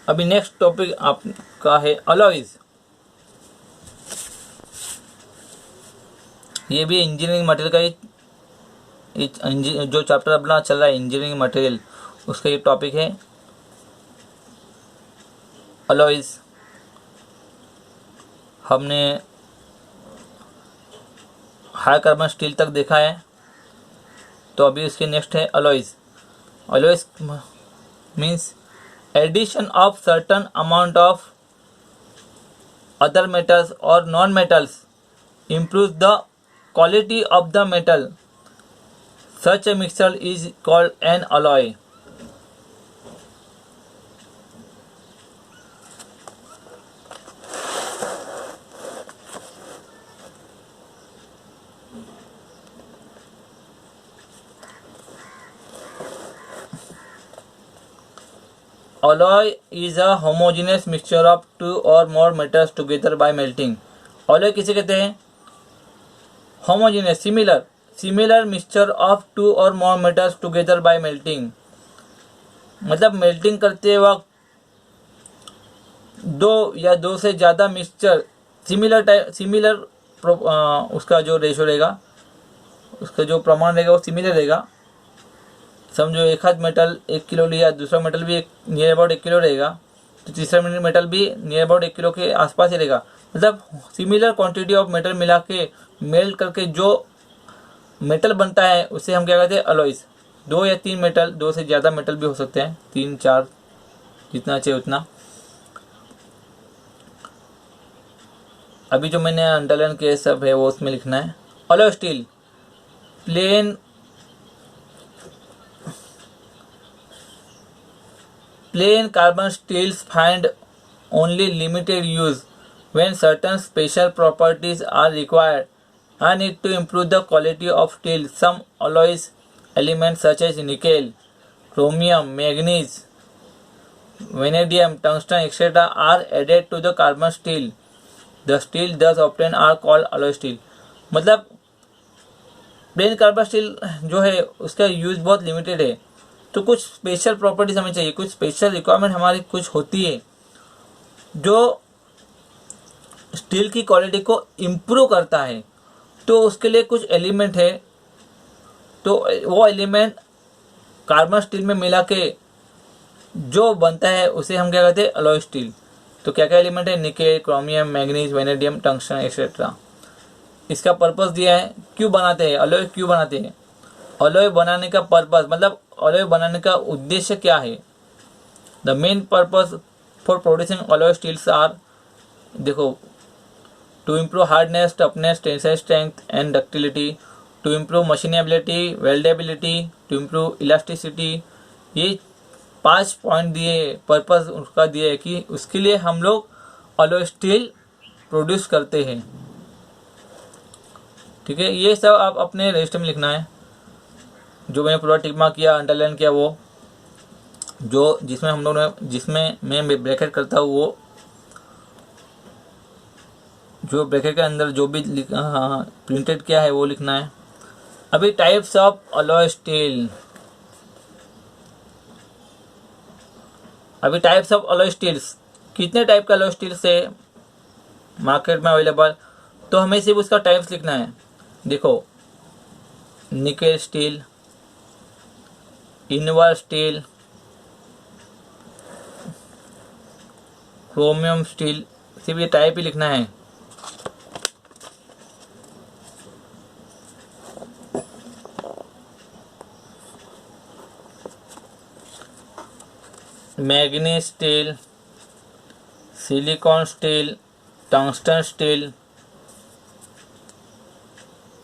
अभी next topic आपका है अलॉयज। ये भी इंजीनियरिंग मटेरियल का जो चैप्टर अपना चल रहा है इंजीनियरिंग मटेरियल, उसका ये टॉपिक है अलॉयज। हमने हाई कार्बन स्टील तक देखा है, तो अभी इसके नेक्स्ट है alloys. Alloys means addition of certain amount of other metals or non-metals improves the quality of the metal. Such a mixture is called an alloy. Alloy is a homogeneous mixture of two or more metals together by melting. Alloy किसे कहते हैं? Homogeneous, similar mixture of two or more metals together by melting. मतलब melting करते वक्त दो या दो से ज़्यादा मिक्सचर सिमिलर उसका जो रेशो रहेगा, उसका जो प्रमाण रहेगा वो सिमिलर रहेगा। समझो एक हाथ मेटल 1 किलो लिया, दूसरा मेटल भी नियर अबाउट 1 किलो रहेगा, तो तीसरा मेटल भी नियर अबाउट 1 किलो के आसपास ही रहेगा। मतलब सिमिलर क्वांटिटी ऑफ मेटल मिला के मेल्ट करके जो मेटल बनता है उसे हम क्या कहते हैं? अलॉयज। 2 या 3 मेटल, 2 से ज़्यादा मेटल भी हो सकते हैं, 3 4 जितना चाहिए उतना। अभी जो मैंने अंडरलाइन किया सब है वो उसमें लिखना है। Alloy steel Plain carbon steels find only limited use when certain special properties are required and it to improve the quality of steel. Some alloys elements such as nickel, chromium, manganese, vanadium, tungsten, etc. are added to the carbon steel. The steel thus obtained are called alloy steel. मतलब plane carbon steel जो है उसका use बहुत limited है, तो कुछ special properties हमें चाहिए, कुछ स्पेशल रिक्वायरमेंट हमारी कुछ होती है जो स्टील की क्वालिटी को इम्प्रूव करता है। तो उसके लिए कुछ एलिमेंट है, तो वो एलिमेंट कार्बन स्टील में मिला के जो बनता है उसे हम क्या कहते हैं? Alloy steel. तो क्या क्या एलिमेंट है? Nickel, chromium, manganese, vanadium, tungsten etcetera. इसका पर्पस दिया है, क्यों बनाते हैं अलॉय, क्यों बनाते हैं अलॉय बनाने का पर्पस, मतलब अलॉय बनाने का उद्देश्य क्या है? The main purpose for producing alloy steels are, देखो, to improve hardness, toughness, tensile strength and ductility, to improve machinability, weldability, to improve elasticity. ये 5 पॉइंट दिए, पर्पस उसका दिया है कि उसके लिए हम लोग अलॉय स्टील प्रोड्यूस करते हैं। ठीक है, ये सब आप अपने रजिस्टर में लिखना है। जो मैंने पूरा टिक मार्क किया, अंडरलाइन किया, वो जो जिसमें हम लोग ने, जिसमें मैं ब्रैकेट करता हूँ, वो जो ब्रैकेट के अंदर जो भी प्रिंटेड किया है वो लिखना है। अभी टाइप्स ऑफ अलॉय स्टील, अभी टाइप्स ऑफ अलॉय स्टील्स, कितने टाइप का अलॉय स्टील्स है मार्केट में अवेलेबल, तो हमें सिर्फ उसका टाइप्स लिखना है। देखो, nickel steel, invar steel, chromium steel, सिर्फ ये टाइप ही लिखना है। Manganese steel, silicon steel, tungsten steel,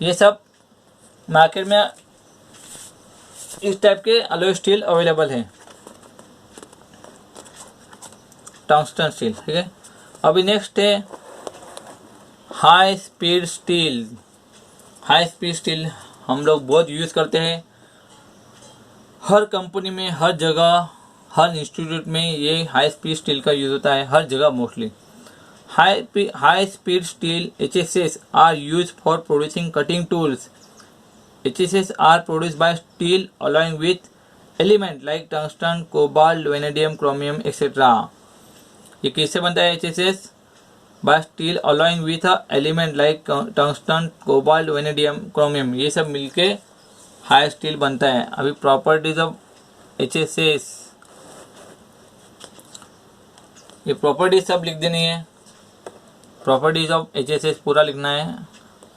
ये सब मार्केट में इस टाइप के अलॉय स्टील अवेलेबल है। टंगस्टन स्टील, ठीक है। अभी नेक्स्ट है high speed steel. High speed steel हम लोग बहुत यूज़ करते हैं, हर कंपनी में, हर जगह, हर इंस्टीट्यूट में ये हाई स्पीड स्टील का यूज़ होता है, हर जगह mostly. High speed steel HSS are used for producing cutting tools. HSS are produced by steel alloying with elements like tungsten, cobalt, vanadium, chromium, etc. ये किससे बनता है HSS? By steel alloying with a element like tungsten, cobalt, vanadium, chromium, ये सब मिलके high steel बनता है। अभी प्रॉपर्टीज ऑफ HSS, ये प्रॉपर्टीज सब लिख देनी है। प्रॉपर्टीज ऑफ HSS पूरा लिखना है।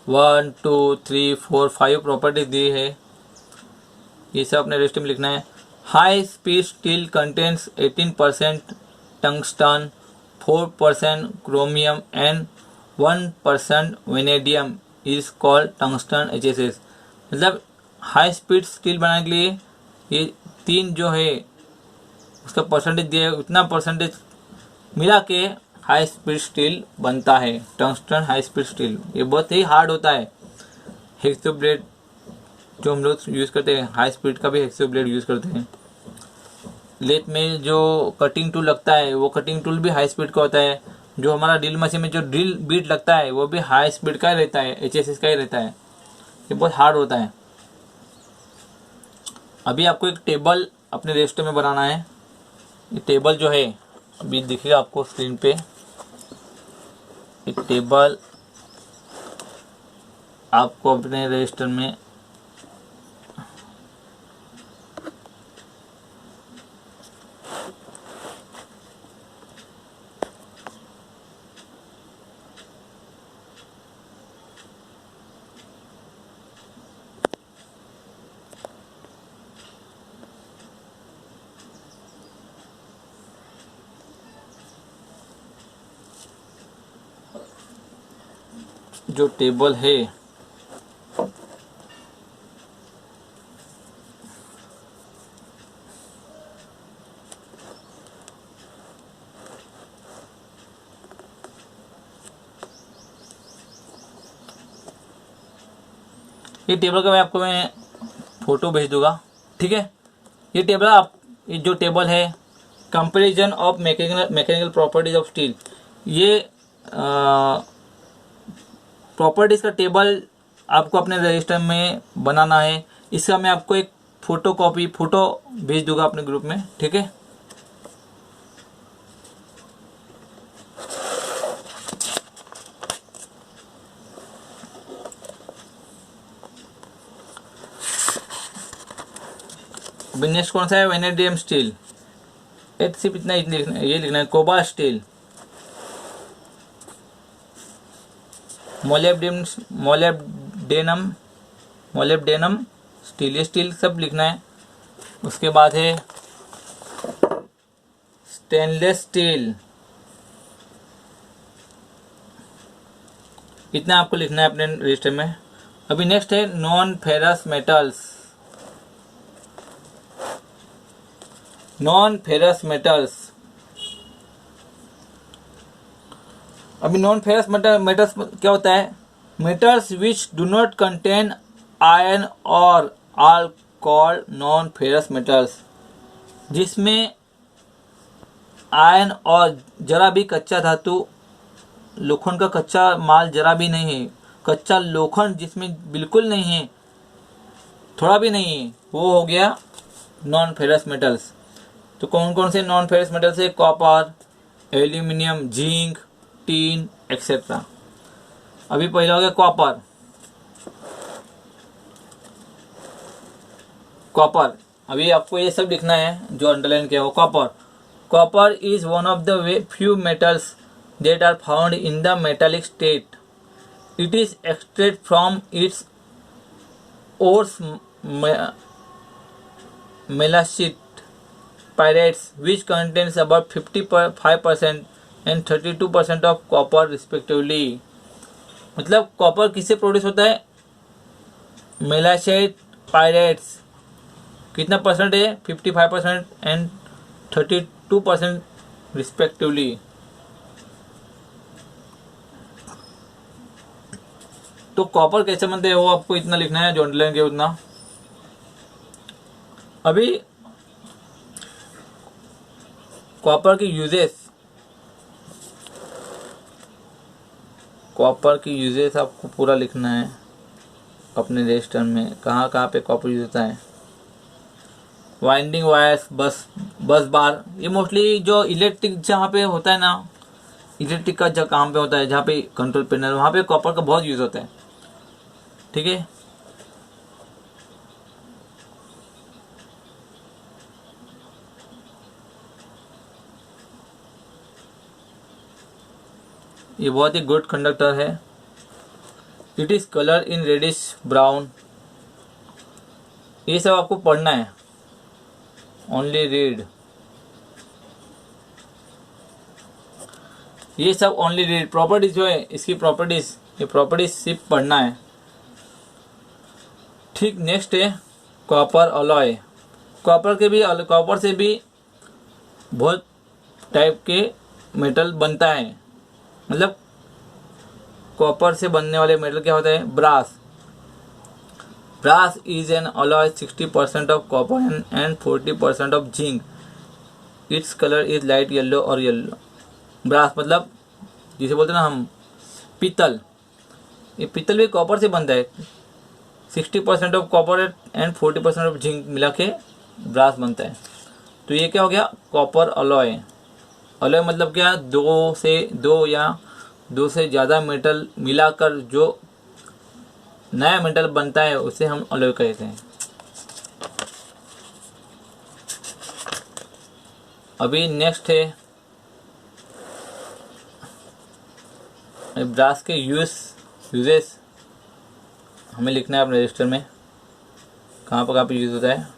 1 2 3 4 5 प्रॉपर्टीज दी है, ये सब अपने रजिस्टर में लिखना है। High speed steel contains 18% tungsten, 4% chromium and 1% vanadium is called tungsten HSS। मतलब हाई स्पीड स्टील बनाने के लिए ये 3 जो है उसका परसेंटेज दिया है, उतना परसेंटेज मिला के हाई स्पीड स्टील बनता है, टंगस्टन हाई स्पीड स्टील। ये बहुत ही हार्ड होता है। हेक्सो ब्लेड जो हम लोग यूज़ करते हैं, हाई स्पीड का भी हेक्सो ब्लेड यूज़ करते हैं। लेथ में जो कटिंग टूल लगता है वो कटिंग टूल भी हाई स्पीड का होता है। जो हमारा ड्रिल मशीन में जो ड्रिल बीट लगता है वो भी हाई स्पीड का ही रहता है, HSS का ही रहता है। ये बहुत हार्ड होता है। अभी आपको एक टेबल अपने रजिस्टर में बनाना है। ये टेबल जो है अभी दिखेगा आपको स्क्रीन पे। एक टेबल आपको अपने रजिस्टर में जो टेबल है ये टेबल का मैं फोटो भेज दूंगा, ठीक है। ये टेबल ये जो टेबल है comparison of mechanical properties of steel, ये प्रॉपर्टीज का टेबल आपको अपने रजिस्टर में बनाना है। इसका मैं आपको एक फोटो भेज दूंगा अपने ग्रुप में, ठीक है। नेक्स्ट कौन सा है? Vanadium steel. सिर्फ इतना ही ये लिखना है। कोबाल्ट स्टील, मोलेब्डेनम स्टील, ये स्टील सब लिखना है। उसके बाद है स्टेनलेस स्टील, इतना आपको लिखना है अपने रजिस्टर में। अभी नेक्स्ट है नॉन फेरस मेटल्स। अभी नॉन फेरस मेटल्स क्या होता है? Metals which do not contain iron और are called non ferrous metals, जिसमें आयरन और जरा भी कच्चा धातु, लोखंड का कच्चा माल जरा भी नहीं है, कच्चा लोखंड जिसमें बिल्कुल नहीं है, थोड़ा भी नहीं है, वो हो गया नॉन फेरस मेटल्स। तो कौन कौन से नॉन फेरस मेटल्स है? Copper, aluminium, zinc, tin etcetera. अभी पहला हो गया कॉपर। अभी आपको ये सब लिखना है जो अंडरलाइन किया हो। Copper is one of the few metals that are found in the metallic state. It is extracted from its ores melachite pyrites, which contains about 55% and 32% of copper respectively. मतलब कॉपर किससे produce होता है? मेलासाइट pirates, कितना percent है? 55% and 32% respectively. तो copper कैसे बनते हैं वो आपको इतना लिखना है जो अंडरलाइन किया उतना। अभी कॉपर की यूजेस आपको पूरा लिखना है अपने रजिस्टर में, कहाँ कहाँ पे कॉपर यूज होता है। वाइंडिंग वायर्स, बस बार, ये मोस्टली जो इलेक्ट्रिक जहाँ पे होता है ना, इलेक्ट्रिक का जहाँ काम पे होता है, जहाँ पे कंट्रोल पैनल, वहाँ पे कॉपर का बहुत यूज़ होता है। ठीक है, ये बहुत ही गुड कंडक्टर है। It is colour in reddish brown. ये सब आपको पढ़ना है, ओनली रीड, ये सब ओनली रीड। प्रॉपर्टीज जो है इसकी प्रॉपर्टीज, ये प्रॉपर्टीज सिर्फ पढ़ना है। ठीक, नेक्स्ट है कॉपर अलॉय। कॉपर से भी बहुत टाइप के मेटल बनता है। मतलब कॉपर से बनने वाले मेटल क्या होता है? Brass. Brass is an alloy 60% of copper and 40% of zinc. Its colour is light yellow और येलो। ब्रास मतलब जिसे बोलते हैं ना हम पीतल, ये पीतल भी कॉपर से बनता है। 60% of copper and 40% of zinc मिला के ब्रास बनता है। तो ये क्या हो गया? Copper alloy. अलॉय मतलब क्या? दो या दो से ज़्यादा मेटल मिलाकर जो नया मेटल बनता है उसे हम अलॉय कहते हैं। अभी नेक्स्ट है ब्रास के यूजेस हमें लिखना है अपने रजिस्टर में, कहाँ पे यूज़ होता है।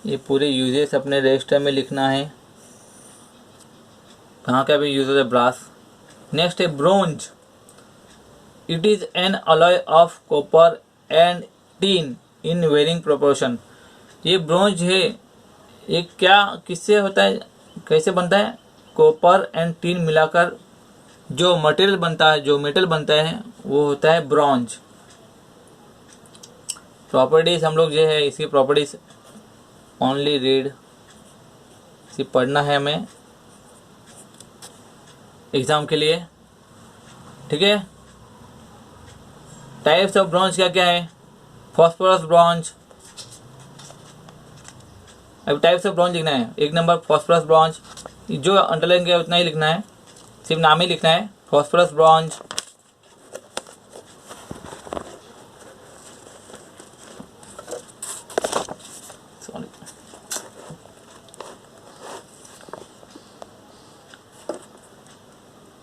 ये पूरे यूजेस अपने रजिस्टर में लिखना है, कहाँ का भी यूज़ होता है ब्रास। नेक्स्ट है bronze. It is an alloy of copper and tin in varying proportion. ये ब्रोंज है, ये क्या किससे होता है, कैसे बनता है? कॉपर एंड टीन मिलाकर जो मटेरियल बनता है, जो मेटल बनता है वो होता है ब्रॉन्ज। प्रॉपर्टीज हम लोग जो है इसकी प्रॉपर्टीज ओनली रीड, इसे पढ़ना है हमें एग्जाम के लिए। ठीक है, टाइप्स ऑफ ब्रॉन्ज क्या क्या है? Phosphorus bronze. अब टाइप्स ऑफ ब्रॉन्ज लिखना है। एक नंबर फॉस्फोरस ब्रॉन्ज, जो अंडरलाइन किया उतना ही लिखना है, सिर्फ नाम ही लिखना है, phosphorus bronze.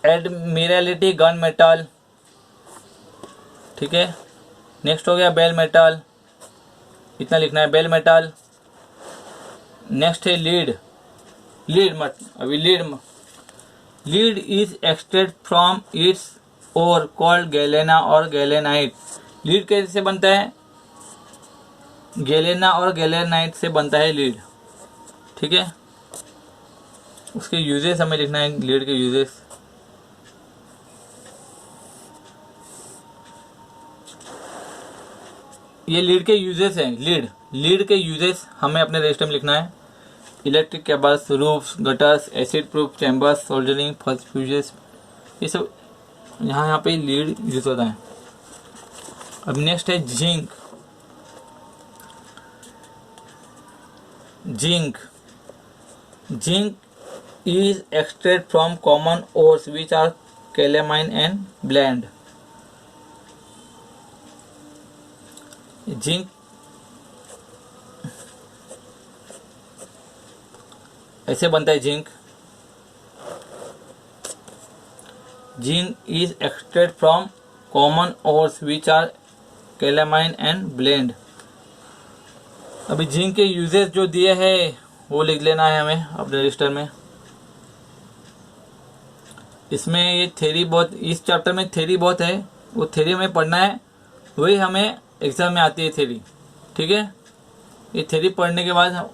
Admiralty gun metal. ठीक है, नेक्स्ट हो गया बेल मेटल, इतना लिखना है, बेल मेटल। नेक्स्ट है lead. Lead is extract from its ore called galena और गैलेनाइट। लीड कैसे बनता है? गैलेना और गैलेनाइट से बनता है लीड। ठीक है, उसके यूजेस हमें लिखना है, लीड के यूजेस। ये लीड के यूजेस हैं। लीड के यूजेस हमें अपने रजिस्टर में लिखना है। Electric cables, roofs, gutters, acid proof chambers, soldering, fuses, ये सब यहाँ पे लीड यूज होता है। अब नेक्स्ट है zinc. Zinc is extract from common ores which are calamine and blende. Zinc ऐसे बनता है। Zinc is extract from common ores which are calamine and blende. अभी जिंक के यूजेस जो दिए हैं वो लिख लेना है हमें अपने रजिस्टर में। इसमें ये थ्योरी बहुत, इस चैप्टर में थ्योरी बहुत है, वो थ्योरी हमें पढ़ना है, वही हमें एग्जाम में आती है थ्योरी। ठीक है, ये थ्योरी पढ़ने के बाद,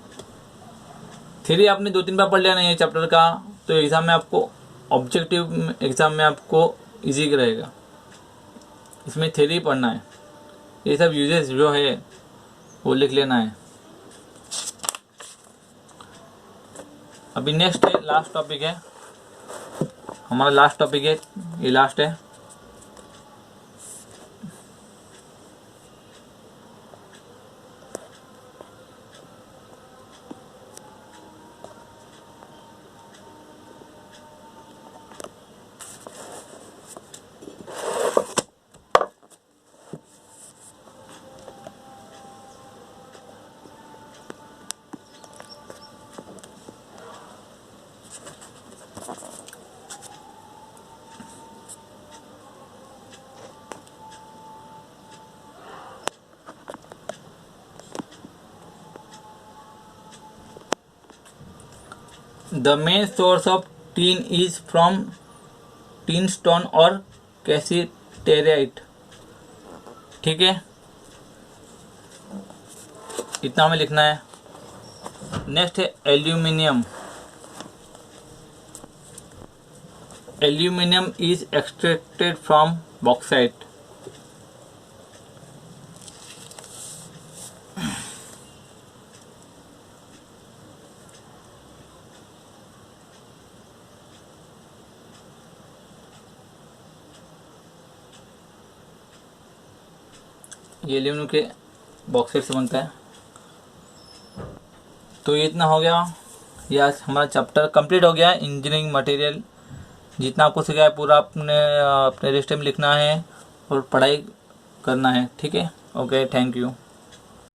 थ्योरी आपने 2-3 बार पढ़ लिया नहीं है चैप्टर का, तो एग्जाम में आपको ऑब्जेक्टिव एग्जाम में आपको इजी रहेगा। इसमें थ्योरी पढ़ना है, ये सब यूजेस जो है वो लिख लेना है। अभी नेक्स्ट है, लास्ट टॉपिक है हमारा, लास्ट टॉपिक है, ये लास्ट है। The main source of tin is from tin stone और कैसीटेराइट। ठीक है, इतना हमें लिखना है। नेक्स्ट है aluminium. Aluminium is extracted from bauxite. ये एल्यूमिनियम के बॉक्साइट से बनता है। तो ये इतना हो गया, ये आज हमारा चैप्टर कंप्लीट हो गया है। इंजीनियरिंग मटेरियल जितना आपको सिखाया पूरा अपने रजिस्टर में लिखना है और पढ़ाई करना है। ठीक है, ओके, थैंक यू।